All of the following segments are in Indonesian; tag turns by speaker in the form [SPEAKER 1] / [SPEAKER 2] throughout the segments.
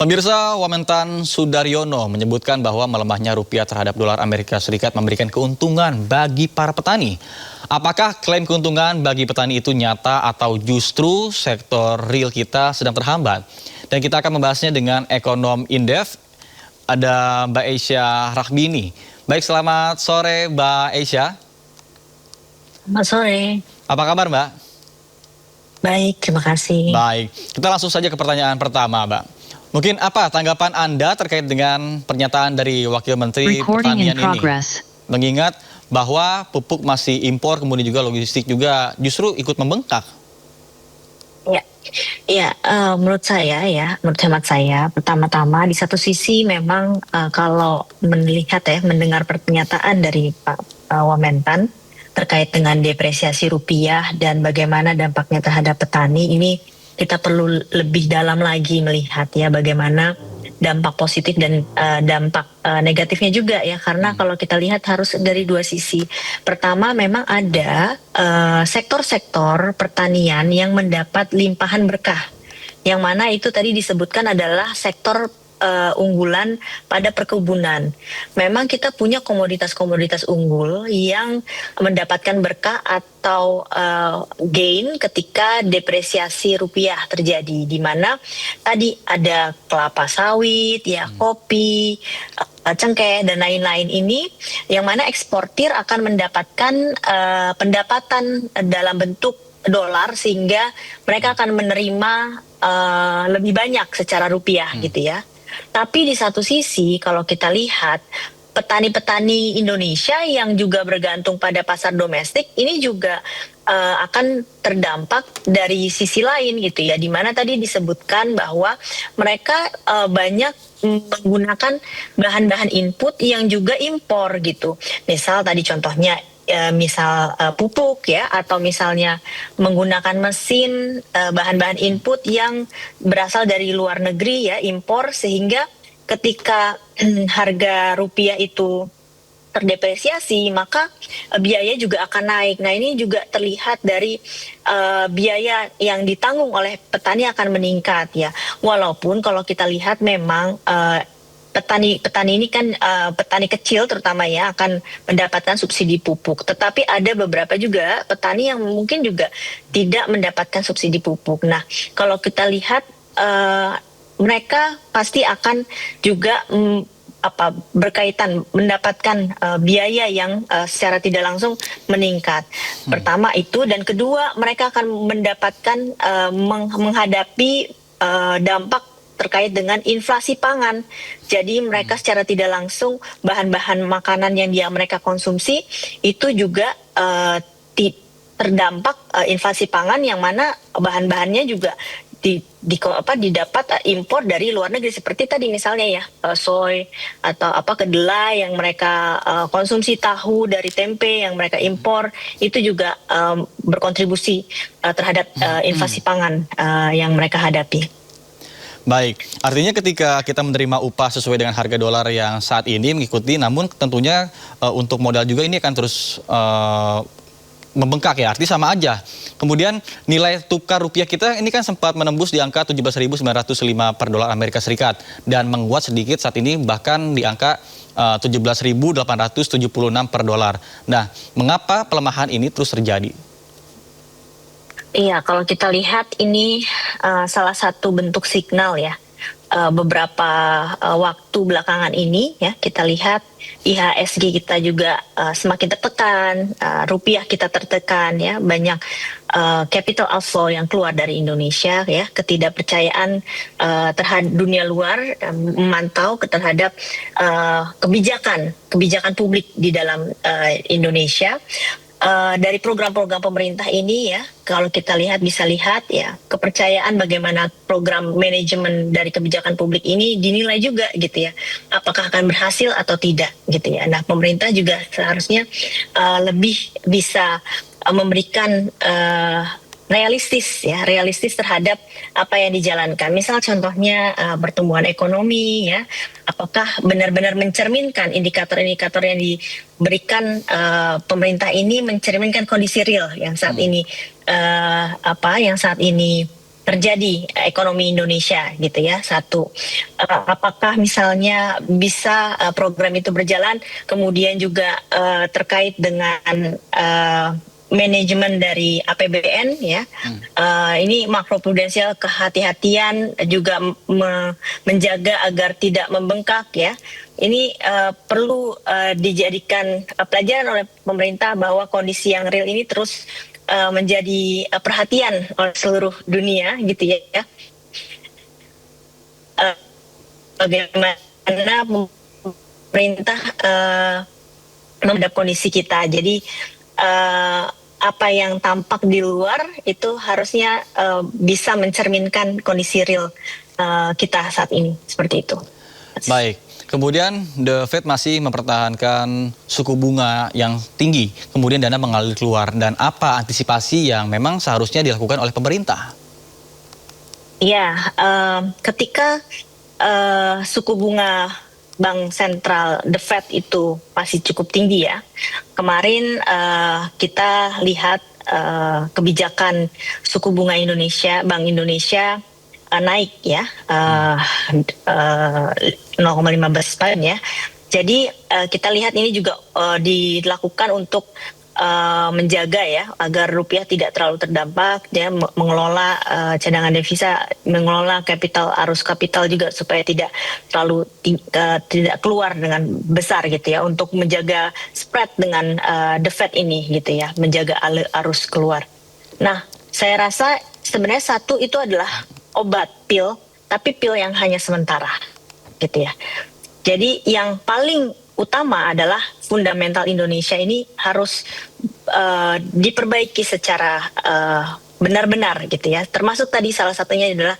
[SPEAKER 1] Pemirsa, Wamentan Sudaryono menyebutkan bahwa melemahnya rupiah terhadap dolar Amerika Serikat memberikan keuntungan bagi para petani. Apakah klaim keuntungan bagi petani itu nyata atau justru sektor real kita sedang terhambat? Dan kita akan membahasnya dengan ekonom Indef, ada Mbak Aisya Rahbini. Baik, selamat sore Mbak Aisya.
[SPEAKER 2] Selamat sore.
[SPEAKER 1] Apa kabar Mbak?
[SPEAKER 2] Baik, terima kasih.
[SPEAKER 1] Baik, kita langsung saja ke pertanyaan pertama Mbak. Mungkin apa tanggapan Anda terkait dengan pernyataan dari Wakil Menteri Pertanian ini? Mengingat bahwa pupuk masih impor, kemudian juga logistik juga justru ikut membengkak.
[SPEAKER 2] Ya, menurut hemat saya, pertama-tama di satu sisi memang kalau mendengar pernyataan dari Pak Wamentan terkait dengan depresiasi rupiah dan bagaimana dampaknya terhadap petani, ini kita perlu lebih dalam lagi melihat ya bagaimana dampak positif dan dampak negatifnya juga ya, karena kalau kita lihat harus dari dua sisi. Pertama, memang ada sektor-sektor pertanian yang mendapat limpahan berkah, yang mana itu tadi disebutkan adalah sektor unggulan pada perkebunan. Memang kita punya komoditas-komoditas unggul yang mendapatkan berkah atau gain ketika depresiasi rupiah terjadi, di mana tadi ada kelapa sawit, ya kopi, cengkeh dan lain-lain ini, yang mana eksportir akan mendapatkan pendapatan dalam bentuk dolar, sehingga mereka akan menerima lebih banyak secara rupiah gitu ya. Tapi di satu sisi kalau kita lihat petani-petani Indonesia yang juga bergantung pada pasar domestik ini juga akan terdampak dari sisi lain gitu ya, di mana tadi disebutkan bahwa mereka banyak menggunakan bahan-bahan input yang juga impor gitu. Misal tadi contohnya misal pupuk ya, atau misalnya menggunakan mesin, bahan-bahan input yang berasal dari luar negeri ya, impor, sehingga ketika harga rupiah itu terdepresiasi maka biaya juga akan naik. Nah, ini juga terlihat dari biaya yang ditanggung oleh petani akan meningkat ya. Walaupun kalau kita lihat memang petani ini kan petani kecil terutama ya akan mendapatkan subsidi pupuk. Tetapi ada beberapa juga petani yang mungkin juga tidak mendapatkan subsidi pupuk. Nah, kalau kita lihat mereka pasti akan juga berkaitan mendapatkan biaya yang secara tidak langsung meningkat. Pertama itu, dan kedua mereka akan mendapatkan menghadapi dampak terkait dengan inflasi pangan. Jadi mereka secara tidak langsung bahan-bahan makanan yang mereka konsumsi itu juga terdampak inflasi pangan, yang mana bahan-bahannya juga didapat impor dari luar negeri, seperti tadi misalnya ya soy atau kedelai yang mereka konsumsi, tahu dari tempe yang mereka impor, itu juga berkontribusi terhadap inflasi pangan yang mereka hadapi.
[SPEAKER 1] Baik, artinya ketika kita menerima upah sesuai dengan harga dolar yang saat ini mengikuti, namun tentunya untuk modal juga ini akan terus membengkak ya, artinya sama aja. Kemudian nilai tukar rupiah kita ini kan sempat menembus di angka 17.905 per dolar Amerika Serikat dan menguat sedikit saat ini bahkan di angka 17.876 per dolar. Nah, mengapa pelemahan ini terus terjadi?
[SPEAKER 2] Iya, kalau kita lihat ini salah satu bentuk signal ya. Beberapa waktu belakangan ini ya, kita lihat IHSG kita juga semakin tertekan, rupiah kita tertekan ya, banyak capital outflow yang keluar dari Indonesia ya, ketidakpercayaan terhadap dunia luar memantau terhadap kebijakan publik di dalam Indonesia. Dari program-program pemerintah ini ya, kalau kita bisa lihat ya, kepercayaan bagaimana program manajemen dari kebijakan publik ini dinilai juga gitu ya, apakah akan berhasil atau tidak gitu ya. Nah, pemerintah juga seharusnya lebih bisa memberikan realistis terhadap apa yang dijalankan. Misal contohnya pertumbuhan ekonomi ya, apakah benar-benar mencerminkan indikator-indikator yang diberikan pemerintah ini mencerminkan kondisi real yang saat ini terjadi ekonomi Indonesia gitu ya. Satu, apakah misalnya bisa program itu berjalan, kemudian juga terkait dengan manajemen dari APBN ya. Ini makroprudensial, kehati-hatian juga menjaga agar tidak membengkak ya. Ini perlu dijadikan pelajaran oleh pemerintah bahwa kondisi yang real ini terus menjadi perhatian oleh seluruh dunia gitu ya. Bagaimana pemerintah menghadap kondisi kita. Jadi apa yang tampak di luar itu harusnya bisa mencerminkan kondisi real kita saat ini, seperti itu.
[SPEAKER 1] Baik. Kemudian The Fed masih mempertahankan suku bunga yang tinggi, kemudian dana mengalir keluar. Dan apa antisipasi yang memang seharusnya dilakukan oleh pemerintah?
[SPEAKER 2] Ya, ketika suku bunga Bank Sentral The Fed itu masih cukup tinggi ya. Kemarin kita lihat kebijakan suku bunga Indonesia, Bank Indonesia naik ya 0,15% ya. Jadi kita lihat ini juga dilakukan untuk menjaga ya agar rupiah tidak terlalu terdampak, ya, mengelola cadangan devisa, mengelola arus kapital juga supaya tidak terlalu tidak keluar dengan besar gitu ya, untuk menjaga spread dengan the Fed ini gitu ya, menjaga arus keluar. Nah, saya rasa sebenarnya satu itu adalah obat pil, tapi pil yang hanya sementara gitu ya. Jadi yang paling utama adalah fundamental Indonesia ini harus diperbaiki secara benar-benar gitu ya. Termasuk tadi salah satunya adalah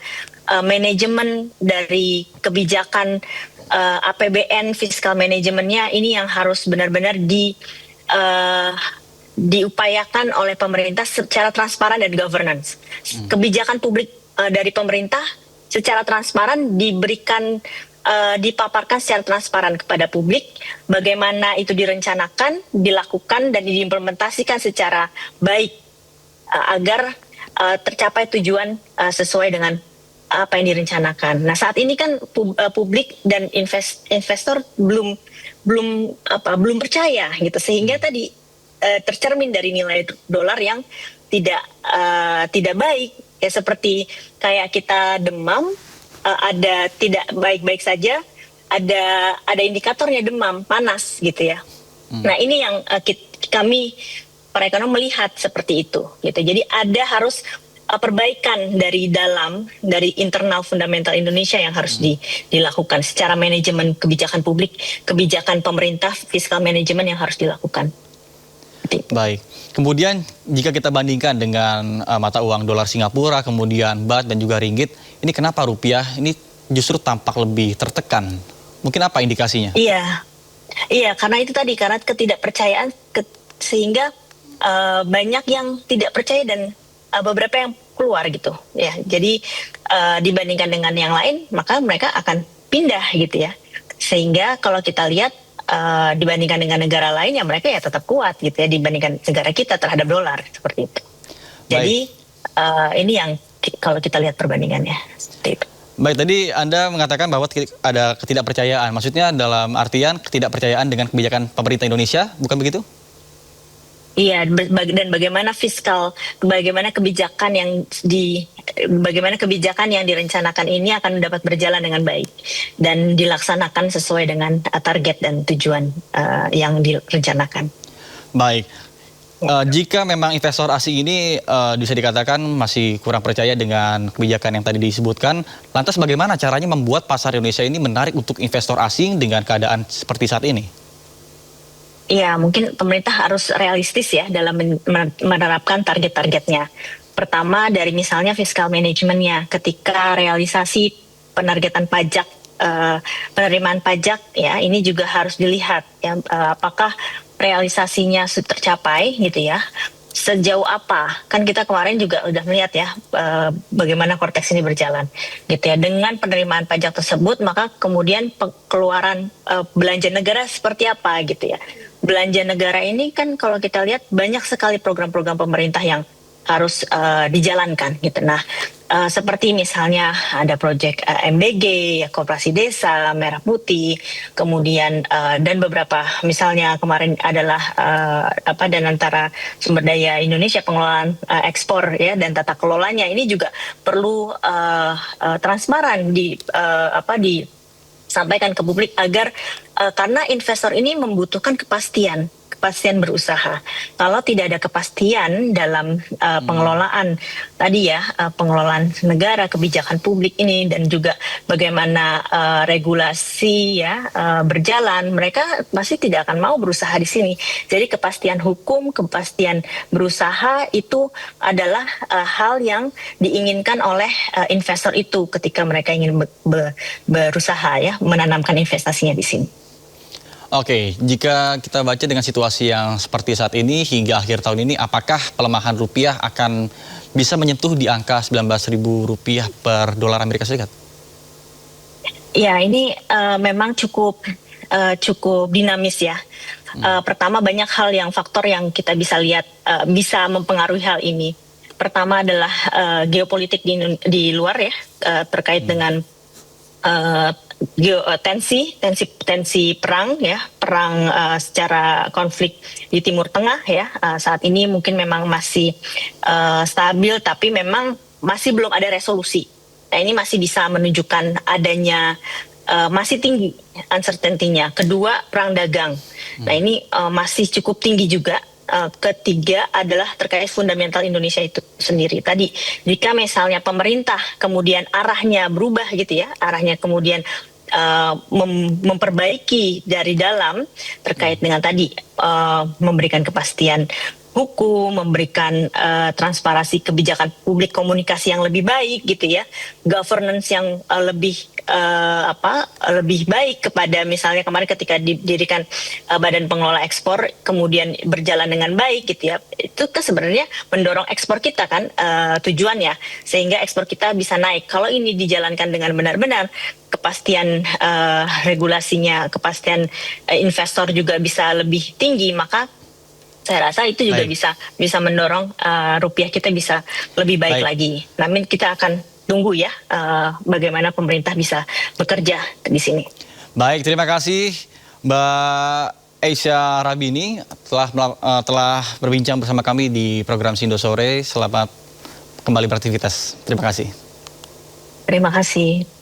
[SPEAKER 2] manajemen dari kebijakan APBN, fiskal manajemennya ini yang harus benar-benar diupayakan oleh pemerintah secara transparan dan governance. Kebijakan publik dari pemerintah secara transparan diberikan, dipaparkan secara transparan kepada publik, bagaimana itu direncanakan, dilakukan, dan diimplementasikan secara baik agar tercapai tujuan sesuai dengan apa yang direncanakan. Nah, saat ini kan publik dan investor belum percaya gitu, sehingga tadi tercermin dari nilai dolar yang tidak baik ya, seperti kayak kita demam, ada tidak baik-baik saja, ada indikatornya demam, panas gitu ya. Nah, ini yang kami para ekonom melihat seperti itu gitu. Jadi ada harus perbaikan dari internal fundamental Indonesia yang harus dilakukan secara manajemen kebijakan publik, kebijakan pemerintah, fiskal manajemen yang harus dilakukan.
[SPEAKER 1] Baik. Kemudian jika kita bandingkan dengan mata uang dolar Singapura, kemudian baht dan juga ringgit, ini kenapa rupiah ini justru tampak lebih tertekan? Mungkin apa indikasinya?
[SPEAKER 2] Iya, karena itu tadi, karena ketidakpercayaan sehingga banyak yang tidak percaya dan beberapa yang keluar gitu. Ya, jadi dibandingkan dengan yang lain, maka mereka akan pindah gitu ya. Sehingga kalau kita lihat dibandingkan dengan negara lain, ya mereka ya tetap kuat gitu ya dibandingkan negara kita terhadap dolar, seperti itu. Jadi ini yang kalau kita lihat perbandingannya.
[SPEAKER 1] Baik, tadi Anda mengatakan bahwa ada ketidakpercayaan. Maksudnya dalam artian ketidakpercayaan dengan kebijakan pemerintah Indonesia, bukan begitu?
[SPEAKER 2] Iya, dan bagaimana kebijakan yang direncanakan ini akan dapat berjalan dengan baik dan dilaksanakan sesuai dengan target dan tujuan yang direncanakan.
[SPEAKER 1] Baik. Jika memang investor asing ini bisa dikatakan masih kurang percaya dengan kebijakan yang tadi disebutkan, lantas bagaimana caranya membuat pasar Indonesia ini menarik untuk investor asing dengan keadaan seperti saat ini?
[SPEAKER 2] Iya, mungkin pemerintah harus realistis ya dalam menerapkan target-targetnya. Pertama dari misalnya fiskal manajemennya, ketika realisasi penargetan pajak, penerimaan pajak ya, ini juga harus dilihat ya, apakah realisasinya tercapai gitu ya. Sejauh apa? Kan kita kemarin juga udah melihat ya bagaimana korteks ini berjalan gitu ya. Dengan penerimaan pajak tersebut, maka kemudian pengeluaran belanja negara seperti apa gitu ya. Belanja negara ini kan kalau kita lihat banyak sekali program-program pemerintah yang harus dijalankan gitu. Nah, seperti misalnya ada proyek MBG, ya, Koperasi Desa, Merah Putih, kemudian dan beberapa misalnya kemarin adalah dan antara sumber daya Indonesia pengelolaan ekspor ya dan tata kelolanya ini juga perlu transparan disampaikan ke publik agar karena investor ini membutuhkan kepastian berusaha. Kalau tidak ada kepastian dalam pengelolaan tadi ya, pengelolaan negara, kebijakan publik ini dan juga bagaimana regulasi ya berjalan, mereka pasti tidak akan mau berusaha di sini. Jadi kepastian hukum, kepastian berusaha itu adalah hal yang diinginkan oleh investor itu ketika mereka ingin berusaha ya menanamkan investasinya di sini.
[SPEAKER 1] Oke, jika kita baca dengan situasi yang seperti saat ini hingga akhir tahun ini, apakah pelemahan rupiah akan bisa menyentuh di angka Rp19.000 per dolar Amerika Serikat?
[SPEAKER 2] Ya, ini memang cukup dinamis ya. Pertama banyak hal faktor yang kita bisa lihat bisa mempengaruhi hal ini. Pertama adalah geopolitik di luar ya, terkait dengan tensi perang ya, secara konflik di Timur Tengah ya. Saat ini mungkin memang masih stabil, tapi memang masih belum ada resolusi. Nah, ini masih bisa menunjukkan adanya masih tinggi uncertainty-nya. Kedua, perang dagang. Nah, ini masih cukup tinggi juga. Ketiga adalah terkait fundamental Indonesia itu sendiri. Tadi, jika misalnya pemerintah kemudian arahnya berubah gitu ya, arahnya kemudian memperbaiki dari dalam terkait dengan tadi memberikan kepastian hukum, memberikan transparansi kebijakan publik, komunikasi yang lebih baik gitu ya, governance yang lebih baik kepada misalnya kemarin ketika didirikan Badan Pengelola Ekspor kemudian berjalan dengan baik gitu ya, itu kan sebenarnya mendorong ekspor kita kan tujuannya, sehingga ekspor kita bisa naik. Kalau ini dijalankan dengan benar-benar, kepastian regulasinya, kepastian investor juga bisa lebih tinggi, maka saya rasa itu juga bisa mendorong rupiah kita bisa lebih baik lagi. Namun kita akan tunggu ya bagaimana pemerintah bisa bekerja di sini.
[SPEAKER 1] Baik, terima kasih Mbak Aisha Rabini telah berbincang bersama kami di program Sindo Sore. Selamat kembali beraktivitas. Terima kasih.
[SPEAKER 2] Terima kasih.